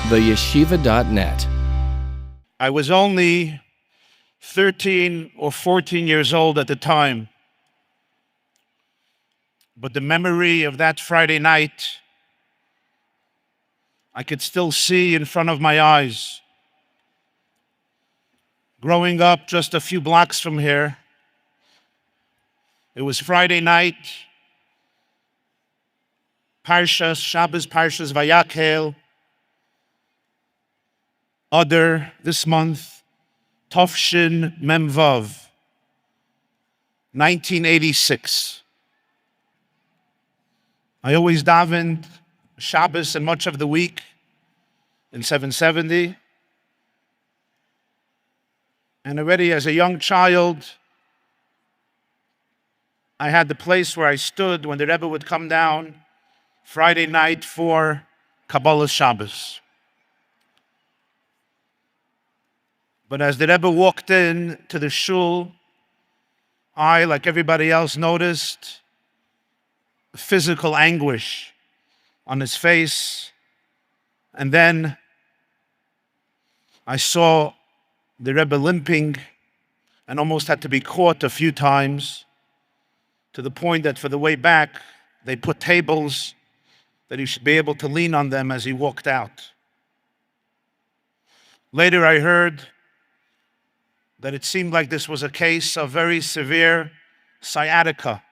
theyeshiva.net. I was only 13 or 14 years old at the time, but the memory of that Friday night, I could still see in front of my eyes. Growing up just a few blocks from here, it was Friday night, Shabbos Parshas Vayakhel, Adar this month, Tofshin Memvav, 1986. I always davened Shabbos and much of the week in 770. And already as a young child, I had the place where I stood when the Rebbe would come down Friday night for Kabbalah Shabbos. But as the Rebbe walked in to the shul, I, like everybody else, noticed physical anguish on his face. And then I saw the Rebbe limping and almost had to be caught a few times, to the point that for the way back, they put tables that he should be able to lean on them as he walked out. Later I heard that it seemed like this was a case of very severe sciatica.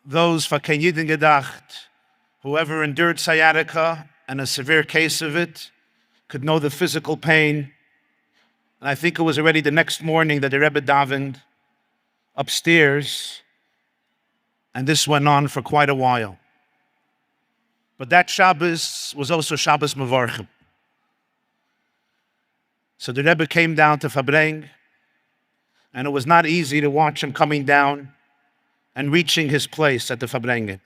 Those Faken Yidin gedacht, whoever endured sciatica and a severe case of it, could know the physical pain. And I think it was already the next morning that the Rebbe davened upstairs, and this went on for quite a while. But that Shabbos was also Shabbos Mevarchim. So the Rebbe came down to Fabrenk, and it was not easy to watch him coming down and reaching his place at the Fabrengen.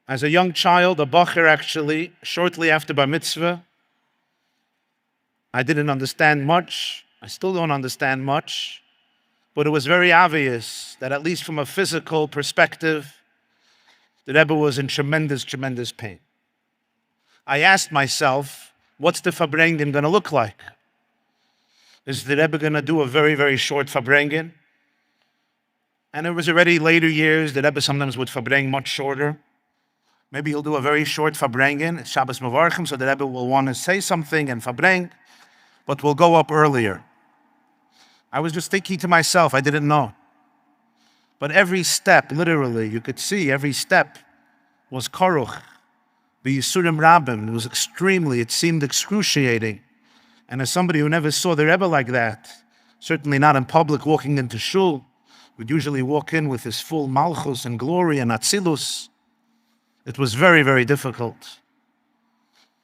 As a young child, a bacher actually, shortly after Bar Mitzvah, I didn't understand much. I still don't understand much. But it was very obvious that at least from a physical perspective, the Rebbe was in tremendous, tremendous pain. I asked myself, what's the Fabrengen going to look like? Is the Rebbe going to do a very, very short Fabrengen? And it was already later years, the Rebbe sometimes would Fabreng much shorter. Maybe he'll do a very short Fabrengen, it's Shabbos Mevarchim, so the Rebbe will want to say something and Fabreng, but we'll go up earlier. I was just thinking to myself, I didn't know. But every step, literally, you could see every step was koruch. The Yisurim Rambam, it seemed excruciating. And as somebody who never saw the Rebbe like that, certainly not in public walking into shul, would usually walk in with his full malchus and glory and atzilus, it was very, very difficult.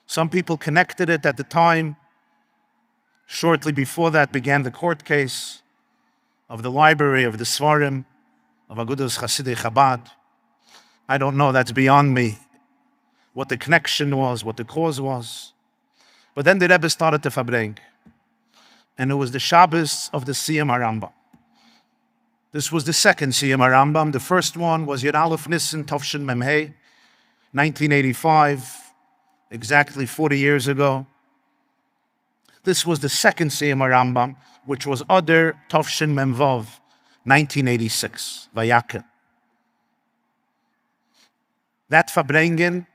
Some people connected it at the time. Shortly before that began the court case of the library of the Svarim of Agudas Chasidei Chabad. I don't know, that's beyond me, what the connection was, what the cause was. But then the Rebbe started to Fabrenk, and it was the Shabbos of the Siyum Rambam. This was the second Siyum Rambam. The first one was Yud Aleph Nisan Tofshin Memhei, 1985, exactly 40 years ago. This was the second Siyum Rambam, which was Adar Tofshin Memvav, 1986, Vayakhel. That Fabrengen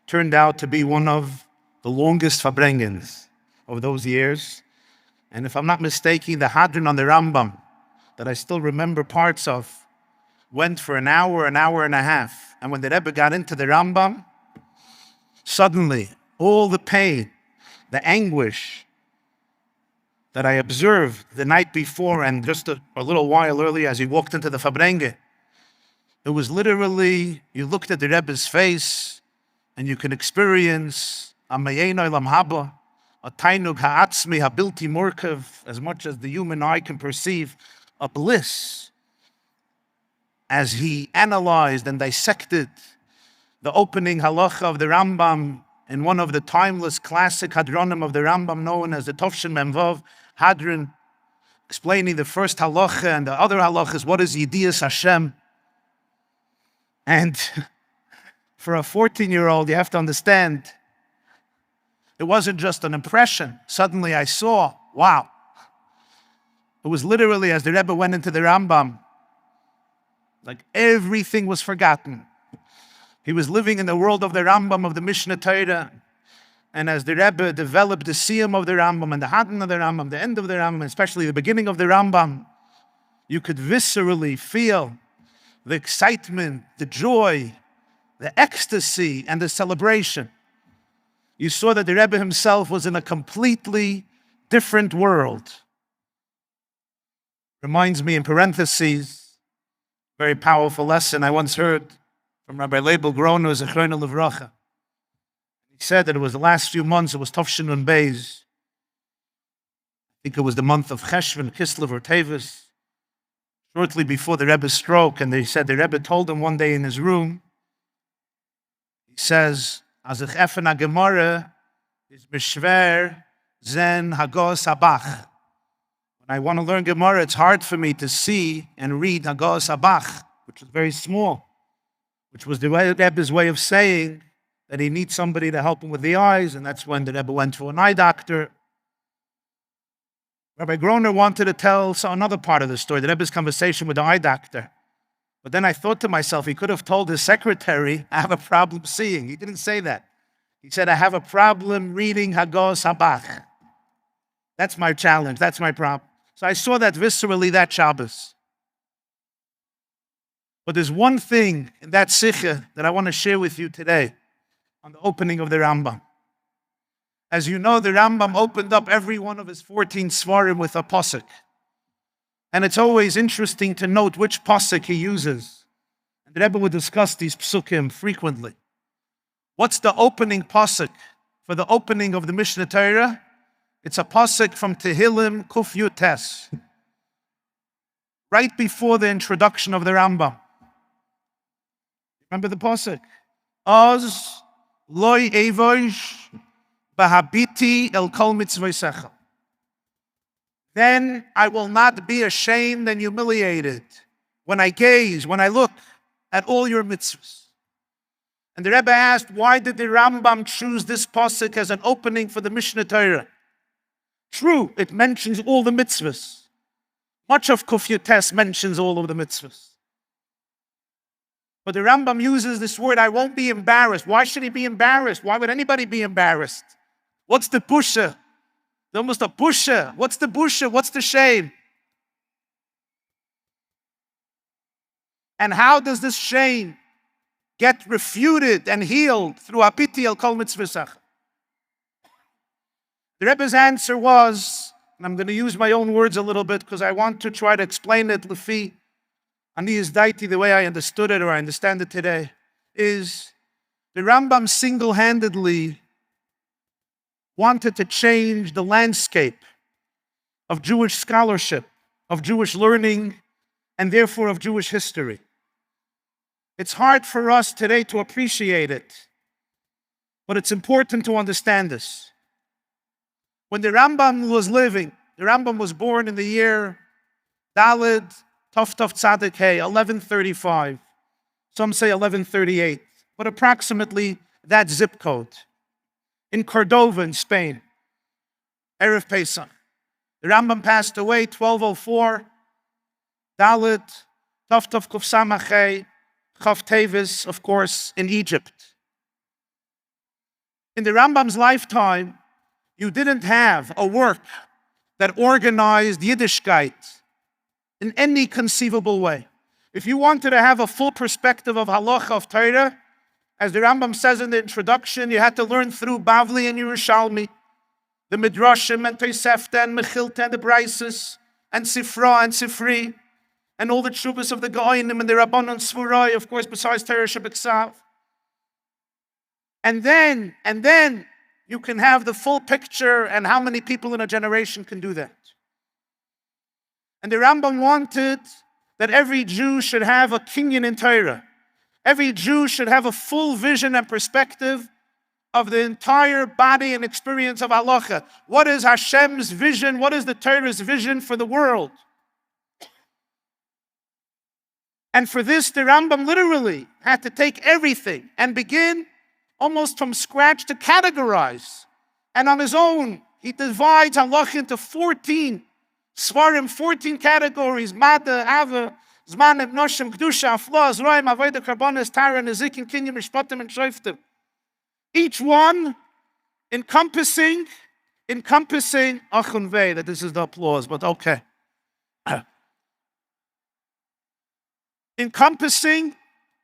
turned out to be one of the longest Fabrengens of those years. And if I'm not mistaken, the Hadran on the Rambam, that I still remember parts of, went for an hour and a half. And when the Rebbe got into the Rambam, suddenly all the pain, the anguish that I observed the night before and just a little while earlier as he walked into the Fabrenge, it was literally, you looked at the Rebbe's face and you can experience a mayen olam haba, a tainug ha'atzmi ha'bilti murkav, as much as the human eye can perceive, a bliss, as he analyzed and dissected the opening halacha of the Rambam in one of the timeless classic hadronim of the Rambam known as the Tofshin Memvav Hadran, explaining the first halacha and the other halachas, what is Yedias Hashem? And For a 14-year-old, you have to understand, it wasn't just an impression. Suddenly I saw, wow. It was literally as the Rebbe went into the Rambam, like everything was forgotten. He was living in the world of the Rambam, of the Mishnah Torah. And as the Rebbe developed the Siyum of the Rambam and the Hadran of the Rambam, the end of the Rambam, especially the beginning of the Rambam, you could viscerally feel the excitement, the joy, the ecstasy, and the celebration. You saw that the Rebbe himself was in a completely different world. Reminds me, in parentheses, very powerful lesson I once heard from Rabbi Leibel Groner, Zechrona Livracha. He said that it was the last few months, it was Tovshin and Beis. I think it was the month of Cheshvan, Kislev or Tevis, shortly before the Rebbe's stroke, and they said the Rebbe told him one day in his room, he says, "As ich effen a Gemara is mishver zen hagos habach." When I want to learn Gemara, it's hard for me to see and read hagos habach, which is very small, which was the Rebbe's way of saying that he needs somebody to help him with the eyes, and that's when the Rebbe went to an eye doctor. Rabbi Groner wanted to tell another part of the story, the Rebbe's conversation with the eye doctor. But then I thought to myself, he could have told his secretary, I have a problem seeing. He didn't say that. He said, I have a problem reading Hagos Habach. That's my challenge, that's my problem. So I saw that viscerally that Shabbos. But there's one thing in that Sikha that I want to share with you today on the opening of the Rambam. As you know, the Rambam opened up every one of his 14 Svarim with a posuk. And it's always interesting to note which posuk he uses. And the Rebbe would discuss these psukim frequently. What's the opening posuk for the opening of the Mishnah Torah? It's a pasuk from Tehillim Kuf Yutes, right before the introduction of the Rambam. Remember the pasuk? Oz loy evosh bahabiti el kol mitzvosechel. Then I will not be ashamed and humiliated when I gaze, when I look at all your mitzvahs. And the Rebbe asked, why did the Rambam choose this pasuk as an opening for the Mishnah Torah? True, it mentions all the mitzvahs. Much of Kuf Yutes mentions all of the mitzvahs. But the Rambam uses this word, I won't be embarrassed. Why should he be embarrassed? Why would anybody be embarrassed? What's the pusha? Almost a pusha. What's the busha? What's the shame? And how does this shame get refuted and healed through apiti al kol mitzvah? The Rebbe's answer was, and I'm going to use my own words a little bit because I want to try to explain it lefi ani izdaiti, the way I understood it or I understand it today, is the Rambam single-handedly wanted to change the landscape of Jewish scholarship, of Jewish learning, and therefore of Jewish history. It's hard for us today to appreciate it, but it's important to understand this. When the Rambam was living, the Rambam was born in the year Daled Tov Tzadik Hey, 1135. Some say 1138, but approximately that zip code. In Cordova, in Spain, Erev Pesach. The Rambam passed away 1204. Dalet, Tov Kuf Samach Hey, Chav Tevis, of course, in Egypt. In the Rambam's lifetime, you didn't have a work that organized Yiddishkeit in any conceivable way. If you wanted to have a full perspective of halacha of Torah, as the Rambam says in the introduction, you had to learn through Bavli and Yerushalmi, the Midrashim and Tosefta and Mechilta and the Braises, and Sifra and Sifri, and all the Tshuvas of the Goinim and the Rabbanon Svurai, of course, besides Torah Shebeksav. And then you can have the full picture, and how many people in a generation can do that. And the Rambam wanted that every Jew should have a kinyan in Torah. Every Jew should have a full vision and perspective of the entire body and experience of halacha. What is Hashem's vision? What is the Torah's vision for the world? And for this, the Rambam literally had to take everything and begin almost from scratch to categorize. And on his own, he divides halach into 14 svarim, 14 categories: Mada, Ava, Zman, Noshim, Kedusha, Afla, Zroim, Avodah, Karbonis, Tara, Nezikin, Kinyam, Mishpatim, and Shoftim. Each one encompassing Achun Vei, that this is the applause, but okay. Encompassing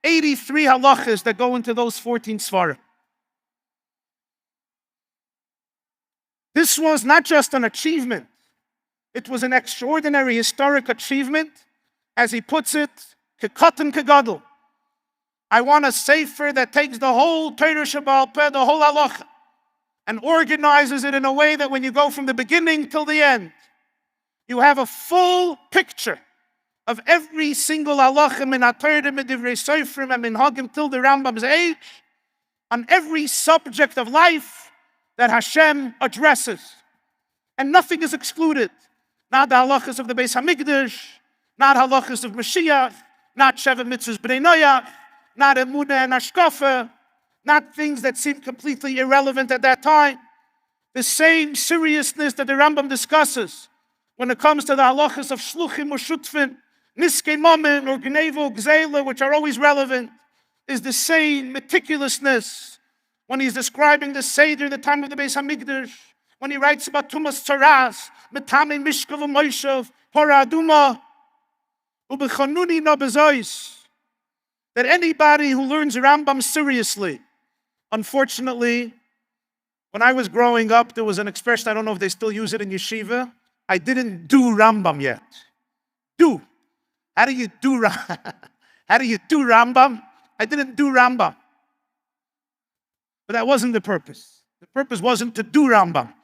83 halachas that go into those 14 svarim. This was not just an achievement, it was an extraordinary historic achievement. As he puts it, kekatan kegadol. I want a sefer that takes the whole Torah Shebaal Peh, the whole halacha, and organizes it in a way that when you go from the beginning till the end, you have a full picture of every single halacha min HaTorah, min Divrei Sofrim, and min Hagim till the Rambam's age, on every subject of life that Hashem addresses. And nothing is excluded. Not the halachas of the Beis HaMikdash, not halachas of Mashiach, not Sheva Mitzvahs B'nai Noach, not Emunah and Hashkafa, not things that seem completely irrelevant at that time. The same seriousness that the Rambam discusses when it comes to the halachas of Shluchim or Shutfin, Niskei Mammon or Gnevo, Gzela, which are always relevant, is the same meticulousness when he's describing the Seder, the time of the Beis HaMikdash, when he writes about Tumas Tzaras, Metame Mishkav Moshev, Hora Aduma, Ubechanuni no bezois, that anybody who learns Rambam seriously, unfortunately, when I was growing up, there was an expression, I don't know if they still use it in yeshiva, I didn't do Rambam yet. Do. How do you do Rambam? I didn't do Rambam. But that wasn't the purpose. The purpose wasn't to do Rambam.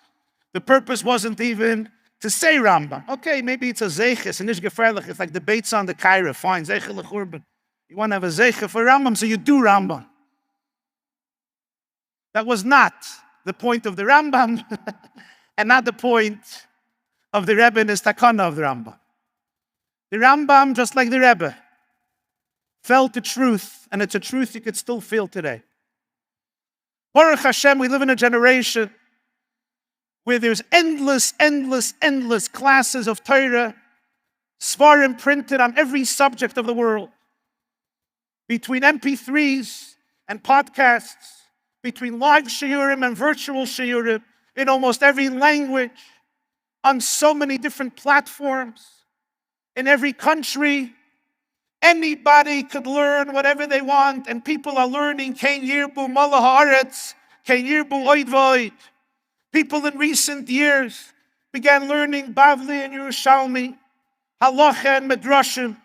The purpose wasn't even to say Rambam. Okay, maybe it's a zeiches, and it's like debates on the Kaira, fine, zeiche lechurban. You want to have a zeiche for Rambam, so you do Rambam. That was not the point of the Rambam, and not the point of the Rebbe and his takana of the Rambam. The Rambam, just like the Rebbe, felt the truth, and it's a truth you could still feel today. Baruch Hashem, we live in a generation where there's endless classes of Torah, svarim printed on every subject of the world. Between MP3s and podcasts, between live shiurim and virtual shiurim, in almost every language, on so many different platforms, in every country, anybody could learn whatever they want, and people are learning Kein Yirbu Malach Haaretz, Kein Yirbu Oid Void. People in recent years began learning Bavli and Yerushalmi, Halacha and Midrashim,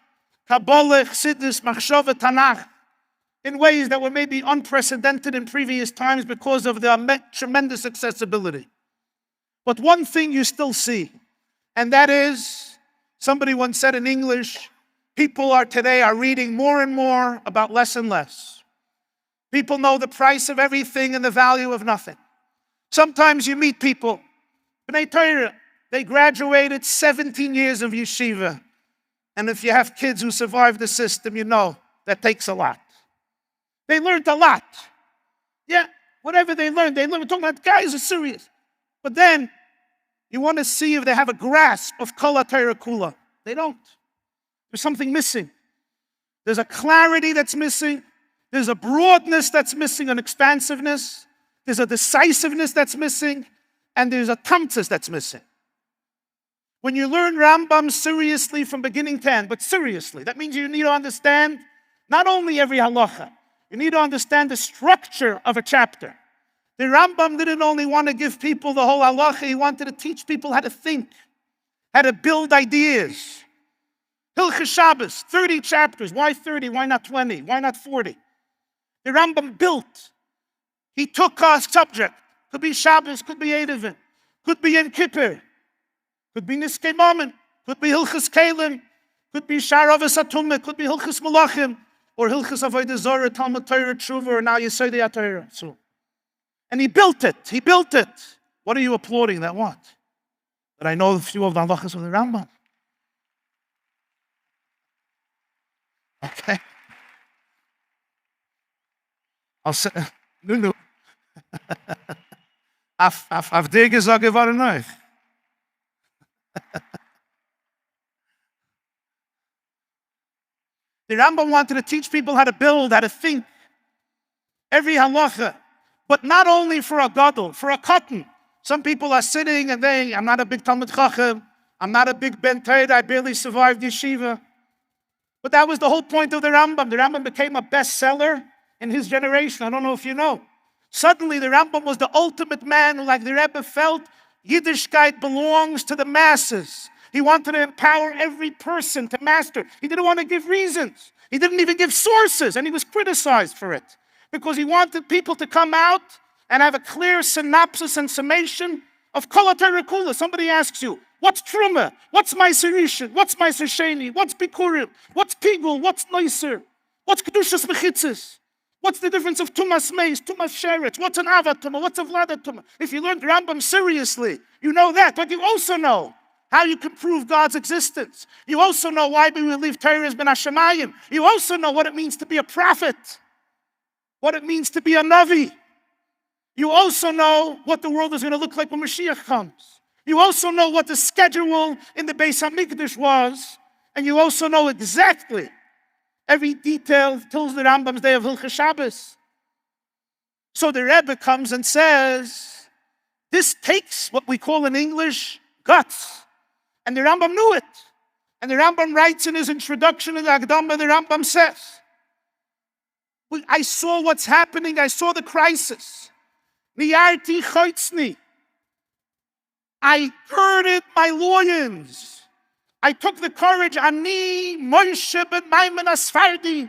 Kabbalah, Chassidus, Machshava, Tanakh, in ways that were maybe unprecedented in previous times because of the tremendous accessibility. But one thing you still see, and that is, somebody once said in English, people today are reading more and more about less and less. People know the price of everything and the value of nothing. Sometimes you meet people, B'nai Torah, they graduated 17 years of yeshiva. And if you have kids who survive the system, you know that takes a lot. They learned a lot. Yeah, whatever they learned. We're talking about guys who are serious. But then, you want to see if they have a grasp of Kol HaTorah Kula. They don't. There's something missing. There's a clarity that's missing. There's a broadness that's missing, an expansiveness. There's a decisiveness that's missing. And there's a tamtzis that's missing. When you learn Rambam seriously from beginning to end, but seriously, that means you need to understand not only every halacha, you need to understand the structure of a chapter. The Rambam didn't only want to give people the whole halacha, he wanted to teach people how to think, how to build ideas. Hilchos Shabbos, 30 chapters. Why 30? Why not 20? Why not 40? The Rambam built. He took a subject. Could be Shabbos, could be Eruvin, could be Yom Kippur, could be Niskei Mammon, could be Hilchos Kelim, could be Sharavas Atumah, could be Hilchos Malachim, or Hilchos Avodah Zarah, Talmud Torah, Tshuva, or now Yesodei HaTorah. So, and he built it. He built it. What are you applauding that what? That I know a few of the halachas of the Rambam. Okay? I'll say, no. Auf dir gesagt geworden euch. The Rambam wanted to teach people how to build, how to think. Every halacha. But not only for a gadol, for a cotton. Some people are sitting and I'm not a big Talmud Chacham. I'm not a big Ben Torah. I barely survived yeshiva. But that was the whole point of the Rambam. The Rambam became a bestseller in his generation. I don't know if you know. Suddenly, the Rambam was the ultimate man who, like the Rebbe, felt Yiddishkeit belongs to the masses. He wanted to empower every person to master. He didn't want to give reasons. He didn't even give sources, and he was criticized for it because he wanted people to come out and have a clear synopsis and summation of Kol HaTorah Kula. Somebody asks you, what's Truma? What's Meiser Rishon? What's Meiser Sheni? What's Bikurim? What's Pigul? What's Noiser? What's Kedushas Mechitzis? What's the difference of Tumas Meis, Tumas Sheretz? What's an Avad Tumah? What's a Vlada Tumah? If you learned Rambam seriously, you know that. But you also know how you can prove God's existence. You also know why we believe Torah is Ben Hashemayim. You also know what it means to be a prophet, what it means to be a Navi. You also know what the world is going to look like when Mashiach comes. You also know what the schedule in the Beis HaMikdash was. And you also know exactly every detail tells the Rambam's day of Hilchos Shabbos. So the Rebbe comes and says, this takes what we call in English guts. And the Rambam knew it. And the Rambam writes in his introduction in the Akdama, the Rambam says, I saw what's happening. I saw the crisis. Niyarti choitzni. I girded my loins. I took the courage, Ani, Moshe ben Maimonides Fardi,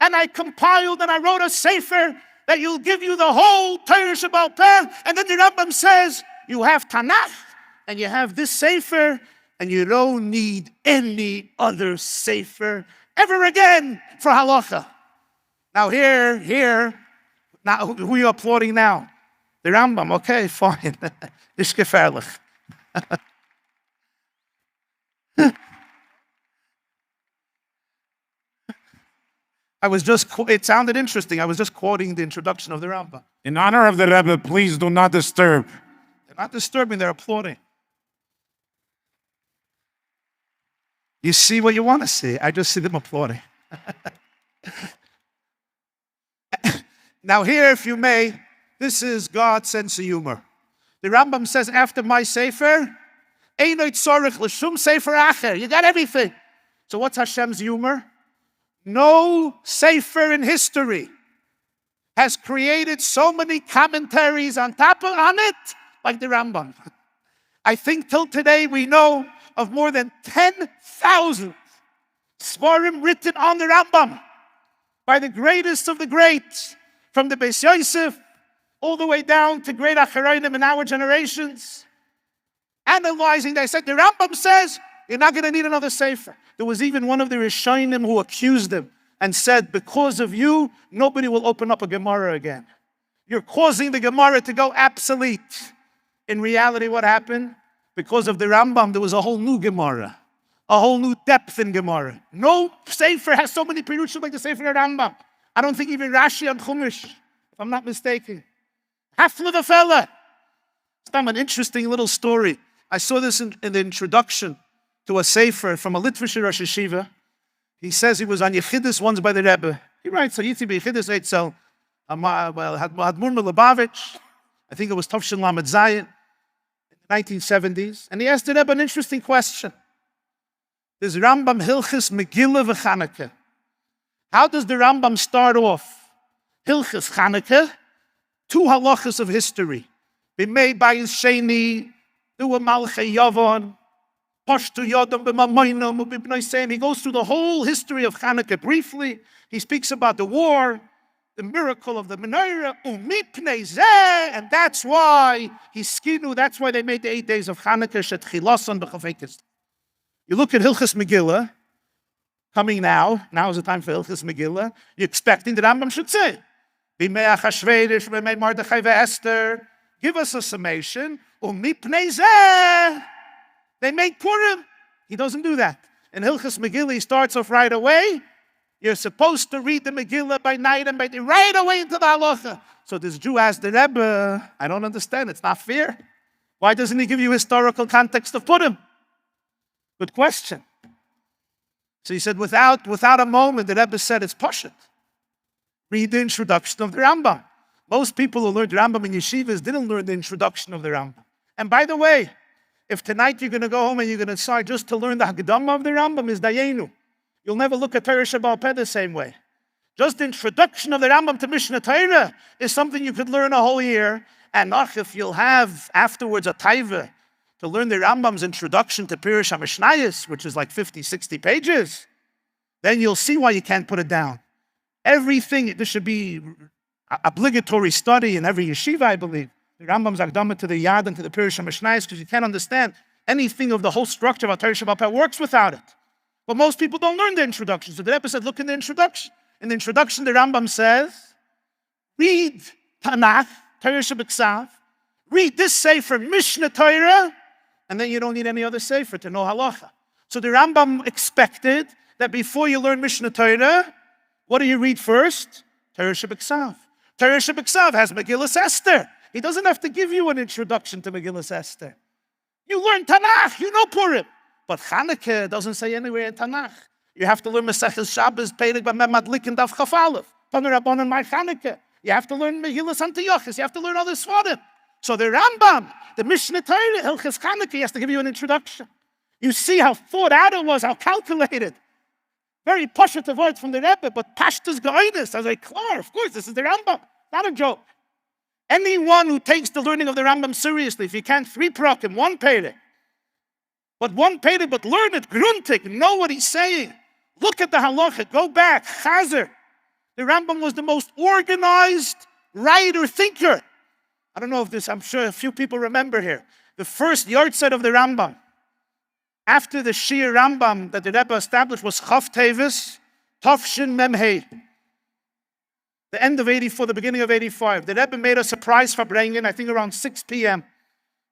and I compiled and I wrote a sefer that will give you the whole Torah Shebaal Peh. And then the Rambam says, you have Tanakh, and you have this sefer, and you don't need any other sefer ever again for halacha. Now now who are you applauding now? The Rambam, okay, fine. Ist gefährlich. It sounded interesting. I was just quoting the introduction of the Rambam. In honor of the Rebbe, please do not disturb. They're not disturbing, they're applauding. You see what you want to see. I just see them applauding. Now here, if you may, this is God's sense of humor. The Rambam says, after my sefer, Einoit Sorich L'Shum Sefer Acher. You got everything. So what's Hashem's humor? No sefer in history has created so many commentaries on it like the Rambam. I think till today we know of more than 10,000 svarim written on the Rambam by the greatest of the greats, from the Beis Yosef all the way down to great Acharonim in our generations. Analyzing, they said, the Rambam says, you're not going to need another sefer. There was even one of the Rishonim who accused him and said, because of you, nobody will open up a Gemara again. You're causing the Gemara to go obsolete. In reality, what happened? Because of the Rambam, there was a whole new Gemara, a whole new depth in Gemara. No sefer has so many Pirushim like the Sefer Rambam. I don't think even Rashi and Chumash, if I'm not mistaken. Hafla the fella. It's an interesting little story. I saw this in the introduction to a sefer from a Litvisher Rosh Yeshiva. He says he was on Yechidus once by the Rebbe. He writes, so Yitzhi Yechidus Eitzel, Hadmur Lubavitch, I think it was Tovshin Lamed Zayin, in the 1970s. And he asked the Rebbe an interesting question. There's Rambam Hilchis Megillah v'Chanukah. How does the Rambam start off? Hilchis Chanukah, two halachas of history. B'mei Bayis Sheni, Dua Malchei Yavon, Pashtu Yodam B'mamoinam U'b'bnei Seim. He goes through the whole history of Chanukah briefly. He speaks about the war, the miracle of the menorah, U'mipnei Zeh, and that's why that's why they made the 8 days of Chanukah, Shetchilason B'chavekes. You look at Hilchis Megillah, coming now is the time for Hilchis Megillah, you're expecting the Rambam should say, B'mei Achashverosh, B'mei Mordechai ve'Esther, give us a summation, U'mipnei Zeh. They make Purim. He doesn't do that. In Hilchis Megillah, he starts off right away. You're supposed to read the Megillah by night and by day, right away into the halacha. So this Jew asked the Rebbe, I don't understand, it's not fair. Why doesn't he give you historical context of Purim? Good question. So he said, without a moment, the Rebbe said, it's Pashut. Read the introduction of the Rambam. Most people who learned Rambam in yeshivas didn't learn the introduction of the Rambam. And by the way, if tonight you're going to go home and you're going to decide just to learn the Hagdama of the Rambam, is Dayenu. You'll never look at Torah Shabbal Peh the same way. Just the introduction of the Rambam to Mishnah Torah is something you could learn a whole year. And if you'll have afterwards a taiva to learn the Rambam's introduction to Pirush HaMishnayos, which is like 50, 60 pages, then you'll see why you can't put it down. Everything, this should be obligatory study in every yeshiva, I believe. The Rambam's Akdama to the Yad and to the Pirush HaMishnayos, because you can't understand anything of the whole structure of Torah Shabbal Peh works without it. But most people don't learn the introduction. So the Rebbe said, look in the introduction. In the introduction, the Rambam says, read Tanakh, Torah Shebeksav, read this sefer Mishnah Torah, and then you don't need any other sefer to know halacha. So the Rambam expected that before you learn Mishnah Torah, what do you read first? Torah Shebeksav. Torah Shebeksav has Megillas Esther. He doesn't have to give you an introduction to Megillas Esther. You learn Tanakh, you know Purim. But Chanukah doesn't say anywhere in Tanakh. You have to learn Maseches Shabbos, Perek B'Mem Madlik and Daf Chaf Aleph, Tanu Rabbanan My Chanukah. You have to learn Megillas Antiochus. You have to learn other Svarim. So the Rambam, the Mishnah Torah, Hilchas Chanukah, he has to give you an introduction. You see how thought out it was, how calculated. Very positive words from the Rebbe, but Pashtus Geonis. I was like, klar, of course, this is the Rambam. Not a joke. Anyone who takes the learning of the Rambam seriously, if you can't 3 prakim, 1 Perek, but 1 Perek, but learn it, gruntig, know what he's saying. Look at the halacha, go back, chazer. The Rambam was the most organized writer, thinker. I don't know if this, I'm sure a few people remember here. The first yahrzeit of the Rambam, after the Shir Rambam that the Rebbe established, was Chaf Tevis, Tafshin Memhei. The end of 84, the beginning of 85. The Rebbe made a surprise Farbrengen, I think around 6 p.m.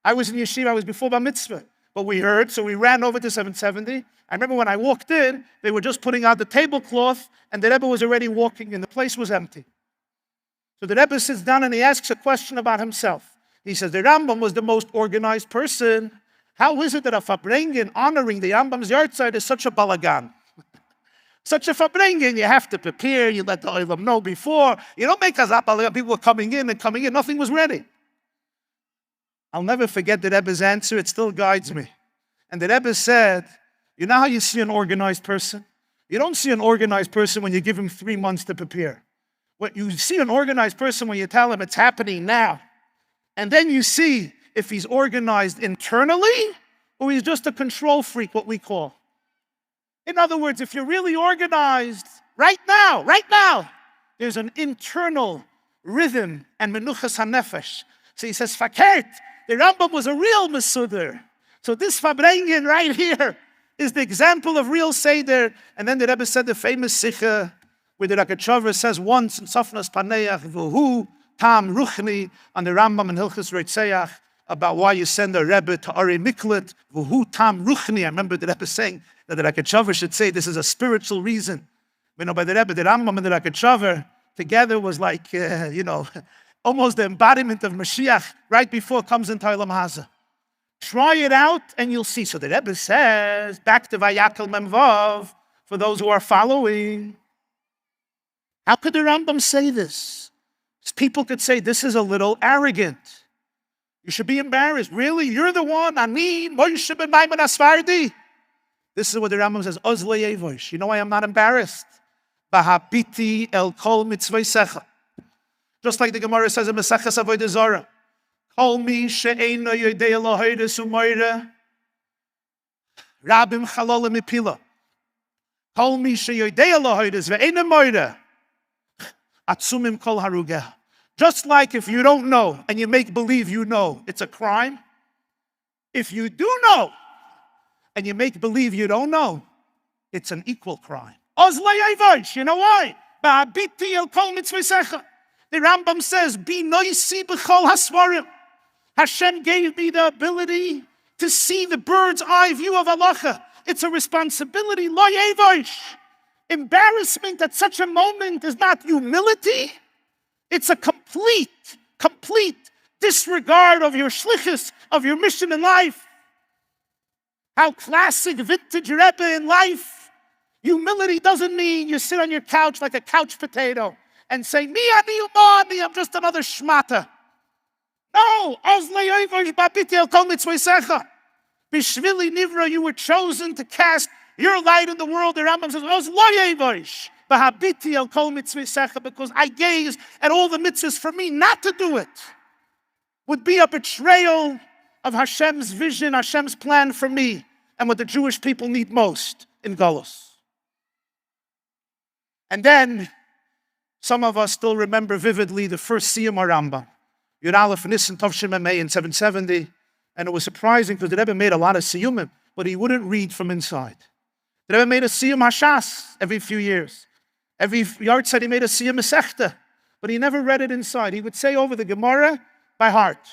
I was in yeshiva, I was before Bar Mitzvah. But we heard, so we ran over to 770. I remember when I walked in, they were just putting out the tablecloth, and the Rebbe was already walking, and the place was empty. So the Rebbe sits down and he asks a question about himself. He says, the Rambam was the most organized person. How is it that a Farbrengen honoring the Rambam's yahrzeit is such a balagan? Such a Farbrengen, you have to prepare, you let the olam know before. You don't make a balagan, people were coming in, nothing was ready. I'll never forget the Rebbe's answer, it still guides me. And the Rebbe said, you know how you see an organized person? You don't see an organized person when you give him 3 months to prepare. What you see an organized person when you tell him it's happening now. And then you see if he's organized internally or he's just a control freak, what we call. In other words, if you're really organized right now, there's an internal rhythm and menuchas hanefesh. So he says, fakert, the Rambam was a real Mesuder. So this Farbrengen right here is the example of real Seder. And then the Rebbe said the famous Sikha, where the Rakatchover says once in Sofnas Paneach, V'hu Tam Ruchni, on the Rambam and Hilchas Reitzeach, about why you send a Rebbe to Ari Miklet, V'hu Tam Ruchni. I remember the Rebbe saying that the Rakatchover should say this is a spiritual reason. You know, by the Rebbe, the Rambam and the Rakatchover together was like, almost the embodiment of Mashiach right before it comes into Olam Hazeh. Try it out and you'll see. So the Rebbe says, back to Vayakel Memvav, for those who are following. How could the Rambam say this? People could say, this is a little arrogant. You should be embarrassed. Really? You're the one? Ani, Moshe ben Maimon Asfardi? This is what the Rambam says, Ozle Yevosh. You know why I'm not embarrassed? Bahapiti el kol mitzvah. Just like the Gemara says in Maseches Avodah Zarah. Kol mi she'eino yodei Eloheides u'moira. Rabim chalol mipila. Kol mi she'yodei Eloheides ve'eino moira. Atzumim kol harugeh. Just like if you don't know and you make believe you know, it's a crime. If you do know and you make believe you don't know, it's an equal crime. You know why? The Rambam says, Be noisi b'chol hasvarim. Hashem gave me the ability to see the bird's eye view of halacha. It's a responsibility. Lo yevosh. Embarrassment at such a moment is not humility. It's a complete disregard of your shlichus, of your mission in life. How classic, vintage Rebbe in life. Humility doesn't mean you sit on your couch like a couch potato and say, me, ani, umani, I'm just another shmata. No, Bishvili Nivra, you were chosen to cast your light in the world. The Rambam says, because I gaze at all the mitzvahs. For me not to do it would be a betrayal of Hashem's vision, Hashem's plan for me, and what the Jewish people need most in Golus. And then, some of us still remember vividly the first Siyum Rambam, Yud Aleph Nisan Tov Shem Mei in 770, and it was surprising because the Rebbe made a lot of Siyumim, but he wouldn't read from inside. The Rebbe made a Siyum Hashas every few years. Every yard said he made a Siyum Masechta, but he never read it inside. He would say over the Gemara by heart,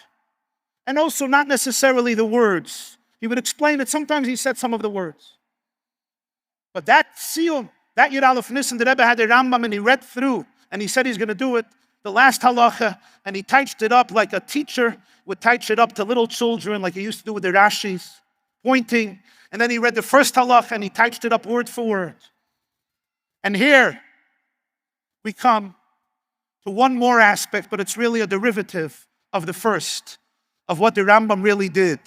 and also not necessarily the words. He would explain it. Sometimes he said some of the words. But that Siyum, that Yud Aleph Nisan, the Rebbe had the Rambam and he read through, and he said he's going to do it, the last halacha, and he typed it up like a teacher would type it up to little children, like he used to do with the Rashis, pointing. And then he read the first halacha and he typed it up word for word. And here we come to one more aspect, but it's really a derivative of the first, of what the Rambam really did.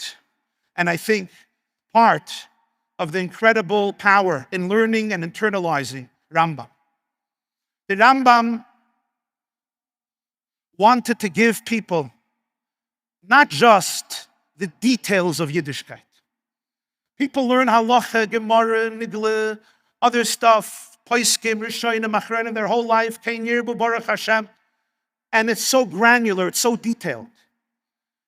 And I think part of the incredible power in learning and internalizing Rambam. The Rambam wanted to give people not just the details of Yiddishkeit. People learn halacha, Gemara, Nigla, other stuff, Poiskim, Rishonim, Achronim, their whole life, Kein Yirbu, Baruch Hashem, and it's so granular, it's so detailed.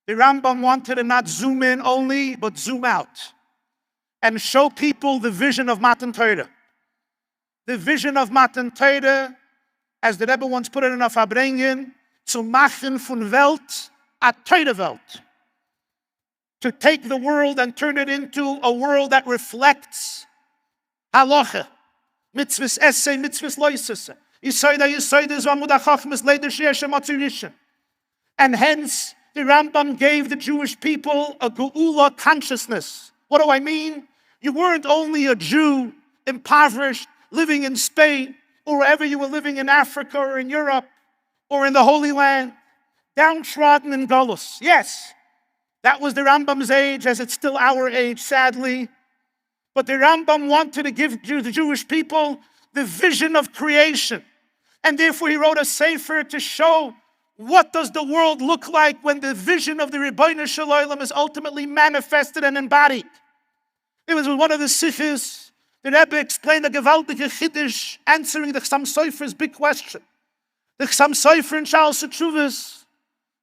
The Rambam wanted to not zoom in only, but zoom out and show people the vision of Matan Torah. The vision of Matan Torah, as the Rebbe once put it in a Fabrengen, zu machen von Welt a Torah Welt. To take the world and turn it into a world that reflects halacha, mitzvahs essay, mitzvahs loisese. And hence, the Rambam gave the Jewish people a geula consciousness. What do I mean? You weren't only a Jew, impoverished, living in Spain, or wherever you were living in Africa or in Europe, or in the Holy Land, downtrodden in Golus. Yes, that was the Rambam's age, as it's still our age, sadly. But the Rambam wanted to give the Jewish people the vision of creation. And therefore he wrote a sefer to show what does the world look like when the vision of the Rebbeinu Shalom is ultimately manifested and embodied. It was one of the sikhs, the Rebbe explained the gewaltige Chiddush, answering the Chassam Sofer's big question. The Chassam Sofer in Charles Setshuvas,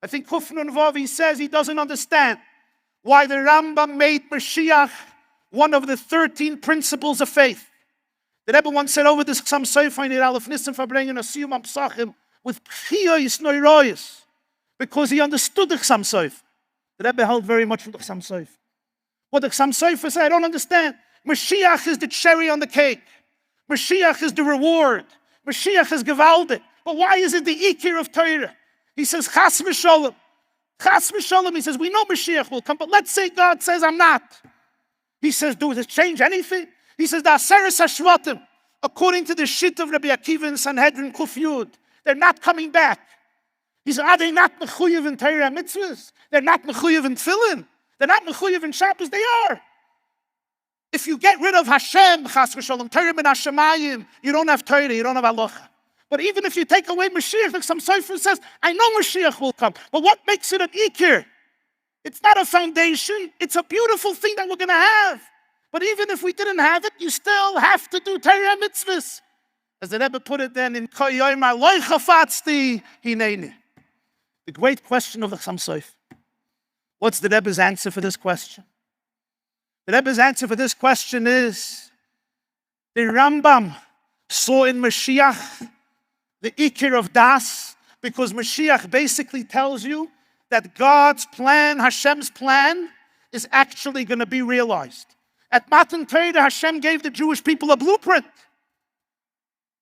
I think Kufnun Vav, he says he doesn't understand why the Rambam made Mashiach one of the 13 principles of faith. The Rebbe once said over this Chassam Sofer in Aleph Nissen Fabrengen Siyum Psachim with Pchiyos Noiroyos, because he understood the Chassam Sofer. The Rebbe held very much from the Chassam Sofer. What the Chassam Sofer said, I don't understand. Mashiach is the cherry on the cake. Mashiach is the reward. Mashiach is gewaldig. But why is it the ikir of Torah? He says, Chas v'sholem. Chas v'sholem, he says, we know Mashiach will come, but let's say God says I'm not. He says, does it change anything? He says, the Aseres HaShvatim, according to the shit of Rabbi Akiva and Sanhedrin Kuf Yud, they're not coming back. He says, are they not mechuyev in Torah mitzvahs? They're not mechuyev in tefillin. They're not mechuyev in Shabbos. They are. If you get rid of Hashem, Chas v'sholem, Torah min Hashemayim, you don't have Torah, you don't have halacha. But even if you take away Mashiach, like some Sefer says, I know Mashiach will come. But what makes it an ikir? It's not a foundation. It's a beautiful thing that we're going to have. But even if we didn't have it, you still have to do Torah mitzvahs. As the Rebbe put it then in Koyoyma loy chafatzti hineini. The great question of the Chassam Sofer. What's the Rebbe's answer for this question? The Rebbe's answer for this question is the Rambam saw in Mashiach the ikir of das, because Mashiach basically tells you that God's plan, Hashem's plan, is actually going to be realized. At Matan Torah, Hashem gave the Jewish people a blueprint.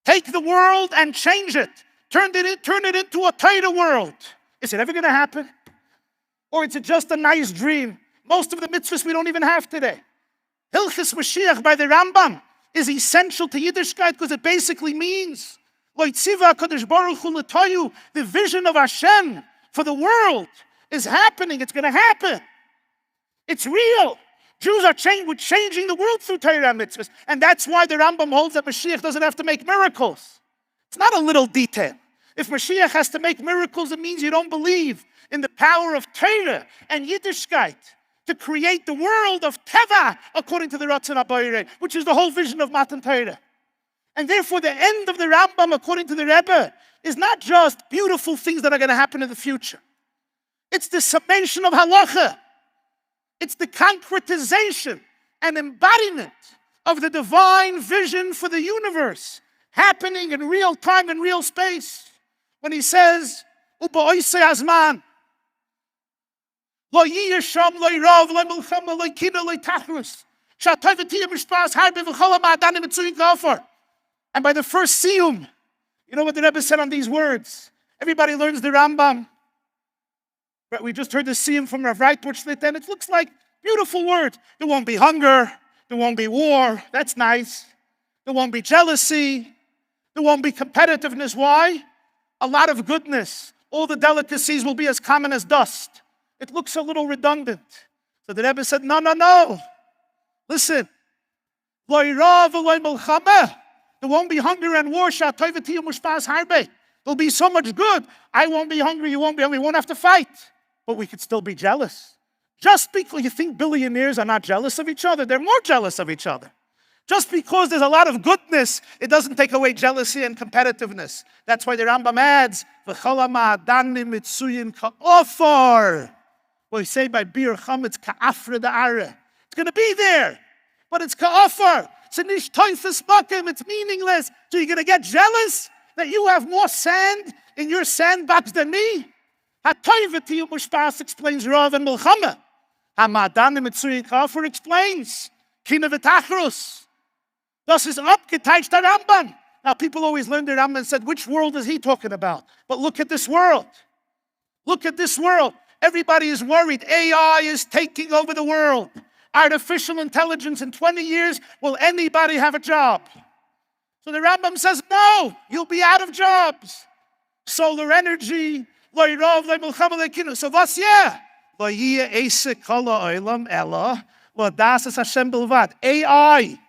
Take the world and change it. Turn it into a Torah world. Is it ever going to happen? Or is it just a nice dream? Most of the mitzvahs we don't even have today. Hilchas Mashiach by the Rambam is essential to Yiddishkeit because it basically means the vision of Hashem for the world is happening. It's going to happen. It's real. Jews are changing the world through Torah and mitzvahs. And that's why the Rambam holds that Mashiach doesn't have to make miracles. It's not a little detail. If Mashiach has to make miracles, it means you don't believe in the power of Torah and Yiddishkeit to create the world of Teva according to the Ratzon HaBorei, which is the whole vision of Matan Torah. And therefore, the end of the Rambam, according to the Rebbe, is not just beautiful things that are going to happen in the future. It's the summation of halacha. It's the concretization and embodiment of the divine vision for the universe happening in real time and real space. When he says, "U'ba'osei hazman, lo yiyasham, lo yirav, lo milchama, lo kina, lo tachrus, sha'atov v'tiyah mishpas harbe v'chol ha'ma'adanim mitzuyin ka'ofer." And by the first Siyum, you know what the Rebbe said on these words? Everybody learns the Rambam. But we just heard the Siyum from Rav Reitwurst, and it looks like beautiful words. There won't be hunger. There won't be war. That's nice. There won't be jealousy. There won't be competitiveness. Why? A lot of goodness. All the delicacies will be as common as dust. It looks a little redundant. So the Rebbe said, no. Listen. Lo yirav v'lo milchama. There won't be hunger and war. There'll be so much good. I won't be hungry, you won't be hungry. We won't have to fight. But we could still be jealous. Just because you think billionaires are not jealous of each other, they're more jealous of each other. Just because there's a lot of goodness, it doesn't take away jealousy and competitiveness. That's why the Rambam adds, well, you say by Bir Chametz Ka'afra Da'ara. It's going to be there, but it's Ka'afar. It's meaningless. So you're going to get jealous that you have more sand in your sandbox than me? Explains Rav and Milchama. Hamadanim Mitzuyin Kafur explains Kina v'Tachrus. Das is abgeteicht der Rambam. Now people always learn the Rambam and said, which world is he talking about? But look at this world. Look at this world. Everybody is worried. AI is taking over the world. Artificial intelligence in 20 years, will anybody have a job? So the Rambam says, no, you'll be out of jobs. Solar energy, lo yirav, lo milchama, lo kinu. So what's yeah? Lo yiyeh esek kol ha'olam ela, lo das es Hashem bilvad. AI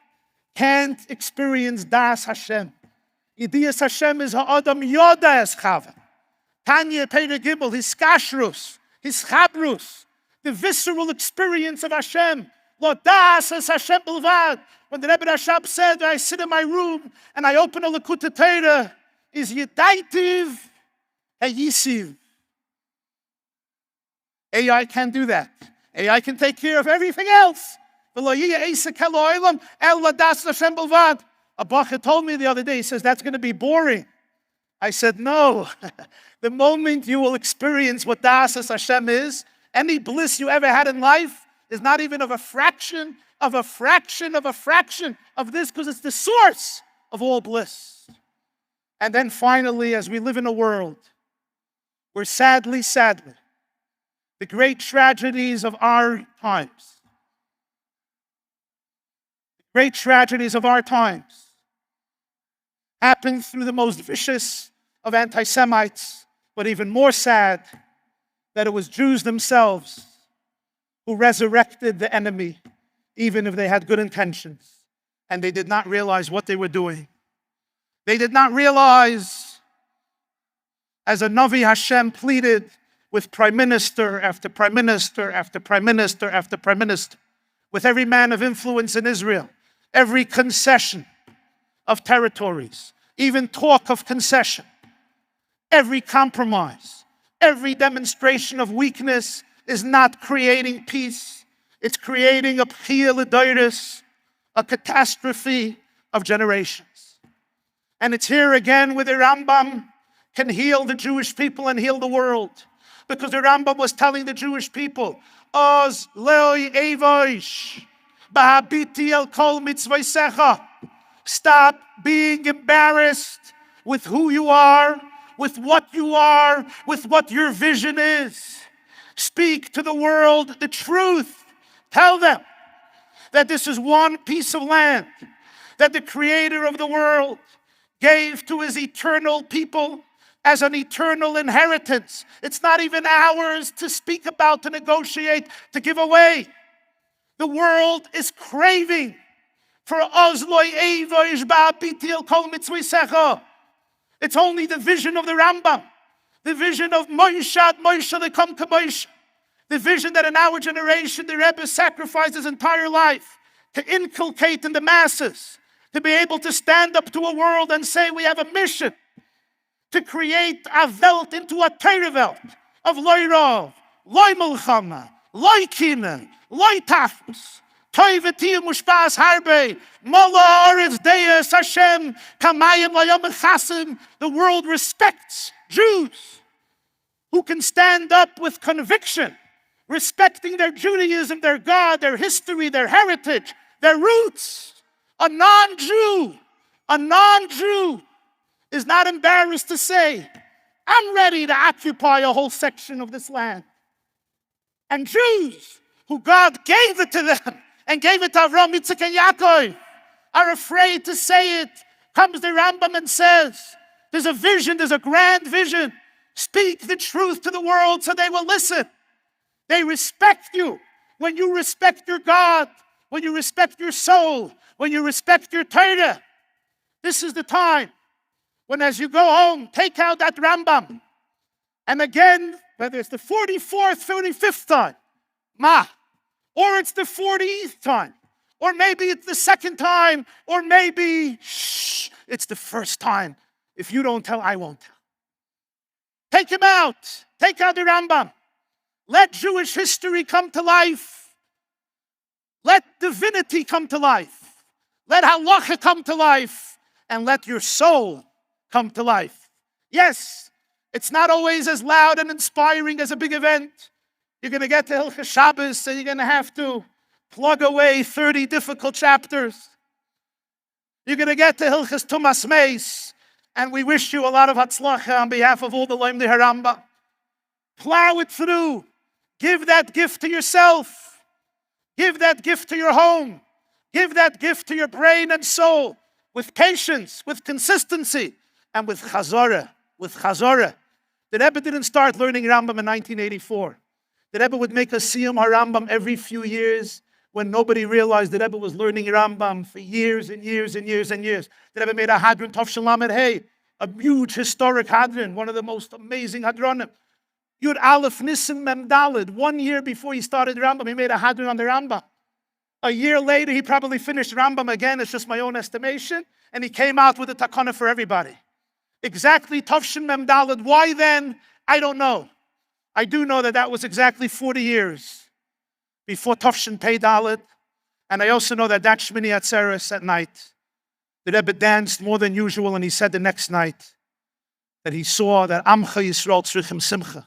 can't experience das Hashem. Yidiyas Hashem is ha'adam yoda es chava. Tanya Peter Gimel, his kashrus, his chabrus, the visceral experience of Hashem. Lo das es Hashem bilvad. When the Rebbe Rashab said, I sit in my room and I open a Likutei Torah, is Yedaitiv Hayisiv. AI can't do that. AI can take care of everything else. A Bacha told me the other day, he says, that's going to be boring. I said, no. The moment you will experience what Das Hashem is, any bliss you ever had in life is not even of a fraction of this, because it's the source of all bliss. And then finally, as we live in a world where sadly, the great tragedies of our times, happen through the most vicious of anti-Semites, but even more sad that it was Jews themselves who resurrected the enemy, even if they had good intentions, and they did not realize what they were doing. They did not realize, as a Navi Hashem pleaded with prime minister after prime minister after prime minister after prime minister, with every man of influence in Israel, every concession of territories, even talk of concession, every compromise, every demonstration of weakness is not creating peace. It's creating a Pchia L'Doros, a catastrophe of generations. And it's here again where the Rambam can heal the Jewish people and heal the world. Because the Rambam was telling the Jewish people, Oz leoi evoish, ba'habiti el kol mitzvaysecha, Stop being embarrassed with who you are, with what you are, with what your vision is. Speak to the world the truth. Tell them that this is one piece of land that the Creator of the world gave to His eternal people as an eternal inheritance. It's not even ours to speak about, to negotiate, to give away. The world is craving for Ozloi Eva Ishba Pitil Kol Mitzvah. It's only the vision of the Rambam, the vision of Moshe that come to Moshe, the vision that in our generation the Rebbe sacrificed his entire life to inculcate in the masses, to be able to stand up to a world and say we have a mission to create a Welt into a Torah Welt of Loi Rov, Loi Milchama, Loi Kinen, Loi Tafus, Toiv V'tiyah Mushpas Harbe, Mola Oretz Deus Hashem, Kamayim Layom Chasim. The world respects Jews who can stand up with conviction, respecting their Judaism, their God, their history, their heritage, their roots. A non-Jew is not embarrassed to say, I'm ready to occupy a whole section of this land. And Jews, who God gave it to them, and gave it to Avram, Yitzchak, and Yaakov, are afraid to say it. Comes the Rambam and says, there's a vision, there's a grand vision. Speak the truth to the world so they will listen. They respect you when you respect your God, when you respect your soul, when you respect your Torah. This is the time when as you go home, take out that Rambam. And again, whether it's the 44th, 45th time, or it's the 40th time, or maybe it's the second time, or maybe, it's the first time. If you don't tell, I won't tell. Take him out. Take out the Rambam. Let Jewish history come to life. Let divinity come to life. Let halacha come to life. And let your soul come to life. Yes, it's not always as loud and inspiring as a big event. You're going to get to Hilchos Shabbos and you're going to have to plug away 30 difficult chapters. You're going to get to Hilchos Tumas Meis, and we wish you a lot of hatzlacha on behalf of all the Loimdei Harambam. Plow it through. Give that gift to yourself. Give that gift to your home. Give that gift to your brain and soul with patience, with consistency, and with chazorah. The Rebbe didn't start learning Rambam in 1984. The Rebbe would make a Siyum Rambam every few years when nobody realized the Rebbe was learning Rambam for years and years and years and years. The Rebbe made a Hadran Tov Lamed Hey, a huge historic Hadran, one of the most amazing Hadranim. Yud Aleph Nisim Mem Daled. 1 year before he started Rambam, he made a Hadran on the Rambam. A year later, he probably finished Rambam again. It's just my own estimation. And he came out with a takana for everybody. Exactly Tavshin Mem Daled. Why then? I don't know. I do know that was exactly 40 years before Tavshin Pei Daled. And I also know that Shmini Atzeres at night, the Rebbe danced more than usual, and he said the next night that he saw that Amcha Yisrael Tzrichim Simcha.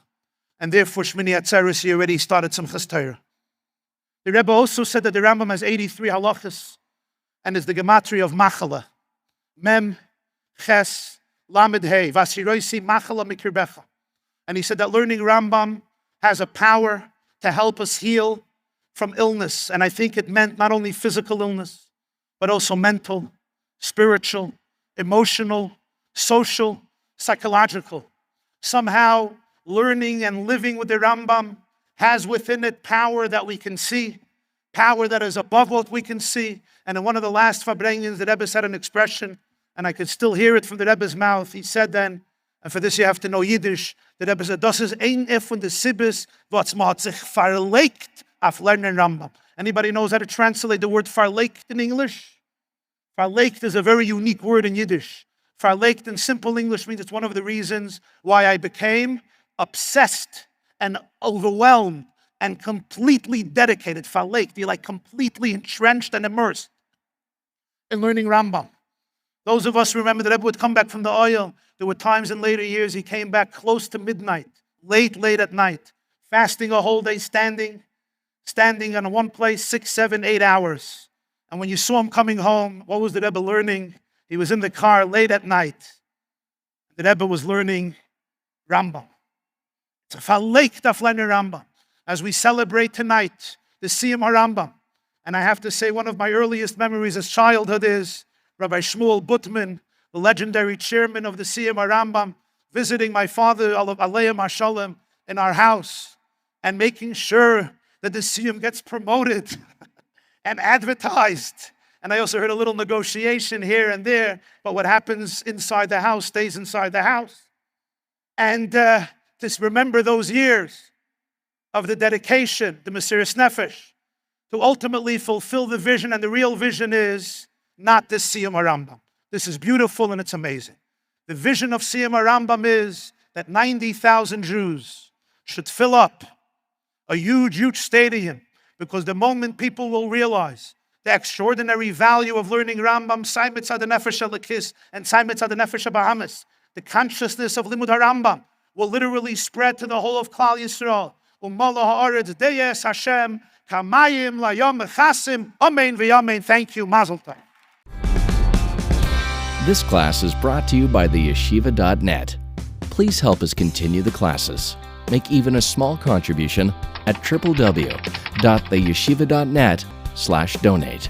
And therefore, Shmini Atzeres, he already started Simchas Torah. The Rebbe also said that the Rambam has 83 halachas and is the gematria of Machala. Mem, Ches, Lamed Hey, Vasiroisi, Machala Mikirbecha. And he said that learning Rambam has a power to help us heal from illness. And I think it meant not only physical illness, but also mental, spiritual, emotional, social, psychological. Somehow, learning and living with the Rambam has within it power that we can see, power that is above what we can see. And in one of the last Fabrengens, the Rebbe said an expression, and I could still hear it from the Rebbe's mouth. He said then, and for this you have to know Yiddish, the Rebbe said, das ist ein von der Sibes, was man sich verlegt auf lernen Rambam. Anybody knows how to translate the word verlegt in English? Verlegt is a very unique word in Yiddish. Verlegt in simple English means it's one of the reasons why I became obsessed and overwhelmed and completely dedicated. Verlegt, you're like completely entrenched and immersed in learning Rambam. Those of us remember that Rebbe would come back from the oil. There were times in later years he came back close to midnight, late at night, fasting a whole day, standing in one place, 6, 7, 8 hours, And when you saw him coming home, what was the Rebbe learning? He was in the car late at night. The Rebbe was learning Rambam. It's a verlegt auf lernen Rambam. As we celebrate tonight, the Siyum Rambam. And I have to say, one of my earliest memories as childhood is Rabbi Shmuel Butman, the legendary chairman of the Siyum Rambam, visiting my father, Aleim HaShalom, in our house and making sure that the Siyum gets promoted and advertised. And I also heard a little negotiation here and there, but what happens inside the house stays inside the house. And just remember those years of the dedication, the Mesiras Nefesh, to ultimately fulfill the vision, and the real vision is not this Siyum Rambam. This is beautiful and it's amazing. The vision of Siyum Rambam is that 90,000 Jews should fill up a huge, huge stadium, because the moment people will realize the extraordinary value of learning Rambam, Sai Mitzad Nefesh Elokis and Sai Mitzad Nefesh Bahamas, the consciousness of Limud HaRambam will literally spread to the whole of Klal Yisrael. Umala ha'aretz deyes Hashem kamayim layom echasim amen v'yamen. Thank you. Mazel tov. This class is brought to you by theyeshiva.net. Please help us continue the classes. Make even a small contribution at www.theyeshiva.net/donate.